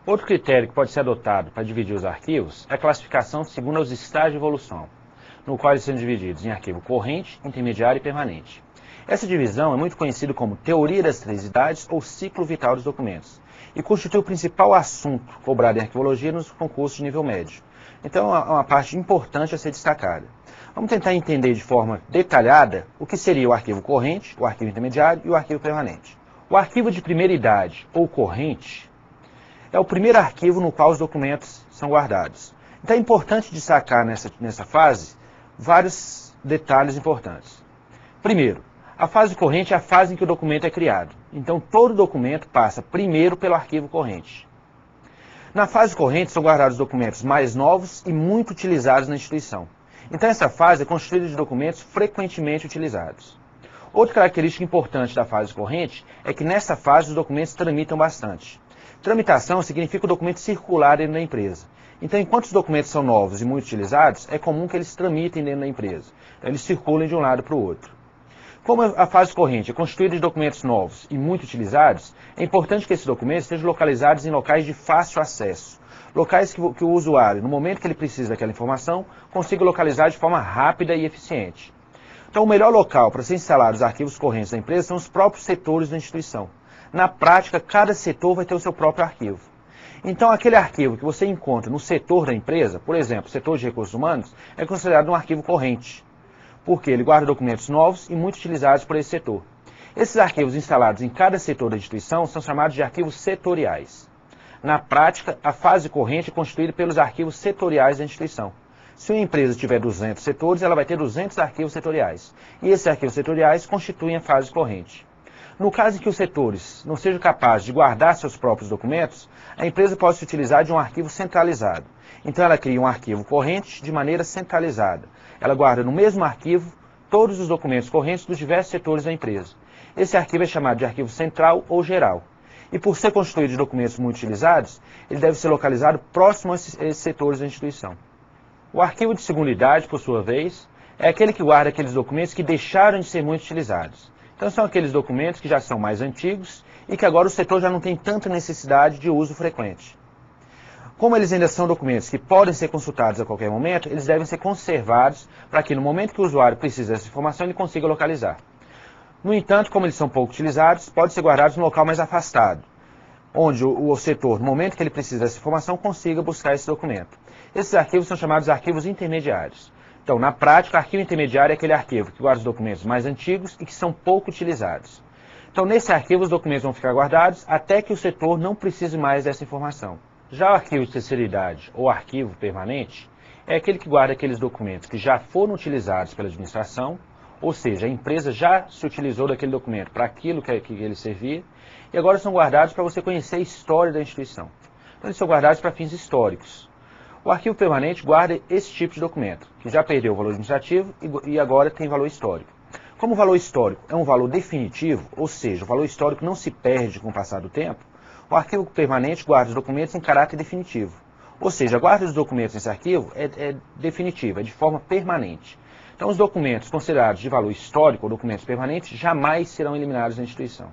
Outro critério que pode ser adotado para dividir os arquivos é a classificação segundo os estágios de evolução, no qual eles são divididos em arquivo corrente, intermediário e permanente. Essa divisão é muito conhecida como teoria das três idades ou ciclo vital dos documentos, e constitui o principal assunto cobrado em arquivologia nos concursos de nível médio. Então é uma parte importante a ser destacada. Vamos tentar entender de forma detalhada o que seria o arquivo corrente, o arquivo intermediário e o arquivo permanente. O arquivo de primeira idade ou corrente é o primeiro arquivo no qual os documentos são guardados. Então é importante destacar nessa fase vários detalhes importantes. Primeiro, a fase corrente é a fase em que o documento é criado. Então todo documento passa primeiro pelo arquivo corrente. Na fase corrente são guardados documentos mais novos e muito utilizados na instituição. Então essa fase é constituída de documentos frequentemente utilizados. Outra característica importante da fase corrente é que nessa fase os documentos tramitam bastante. Tramitação significa o documento circular dentro da empresa. Então, enquanto os documentos são novos e muito utilizados, é comum que eles tramitem dentro da empresa. Então, eles circulem de um lado para o outro. Como a fase corrente é constituída de documentos novos e muito utilizados, é importante que esses documentos estejam localizados em locais de fácil acesso. Locais que o usuário, no momento que ele precisa daquela informação, consiga localizar de forma rápida e eficiente. Então, o melhor local para se instalar os arquivos correntes da empresa são os próprios setores da instituição. Na prática, cada setor vai ter o seu próprio arquivo. Então, aquele arquivo que você encontra no setor da empresa, por exemplo, setor de recursos humanos, é considerado um arquivo corrente, porque ele guarda documentos novos e muito utilizados por esse setor. Esses arquivos instalados em cada setor da instituição são chamados de arquivos setoriais. Na prática, a fase corrente é constituída pelos arquivos setoriais da instituição. Se uma empresa tiver 200 setores, ela vai ter 200 arquivos setoriais. E esses arquivos setoriais constituem a fase corrente. No caso em que os setores não sejam capazes de guardar seus próprios documentos, a empresa pode se utilizar de um arquivo centralizado. Então ela cria um arquivo corrente de maneira centralizada. Ela guarda no mesmo arquivo todos os documentos correntes dos diversos setores da empresa. Esse arquivo é chamado de arquivo central ou geral. E por ser constituído de documentos muito utilizados, ele deve ser localizado próximo a esses setores da instituição. O arquivo de segunda idade, por sua vez, é aquele que guarda aqueles documentos que deixaram de ser muito utilizados. Então são aqueles documentos que já são mais antigos e que agora o setor já não tem tanta necessidade de uso frequente. Como eles ainda são documentos que podem ser consultados a qualquer momento, eles devem ser conservados para que no momento que o usuário precisa dessa informação ele consiga localizar. No entanto, como eles são pouco utilizados, podem ser guardados em um local mais afastado, onde o setor, no momento que ele precisa dessa informação, consiga buscar esse documento. Esses arquivos são chamados de arquivos intermediários. Então, na prática, o arquivo intermediário é aquele arquivo que guarda os documentos mais antigos e que são pouco utilizados. Então, nesse arquivo, os documentos vão ficar guardados até que o setor não precise mais dessa informação. Já o arquivo de terceira idade, ou arquivo permanente, é aquele que guarda aqueles documentos que já foram utilizados pela administração, ou seja, a empresa já se utilizou daquele documento para aquilo que ele servia, e agora são guardados para você conhecer a história da instituição. Então, eles são guardados para fins históricos. O arquivo permanente guarda esse tipo de documento, que já perdeu o valor administrativo e agora tem valor histórico. Como o valor histórico é um valor definitivo, ou seja, o valor histórico não se perde com o passar do tempo, o arquivo permanente guarda os documentos em caráter definitivo. Ou seja, a guarda dos documentos nesse arquivo é definitiva, é de forma permanente. Então, os documentos considerados de valor histórico ou documentos permanentes jamais serão eliminados da instituição.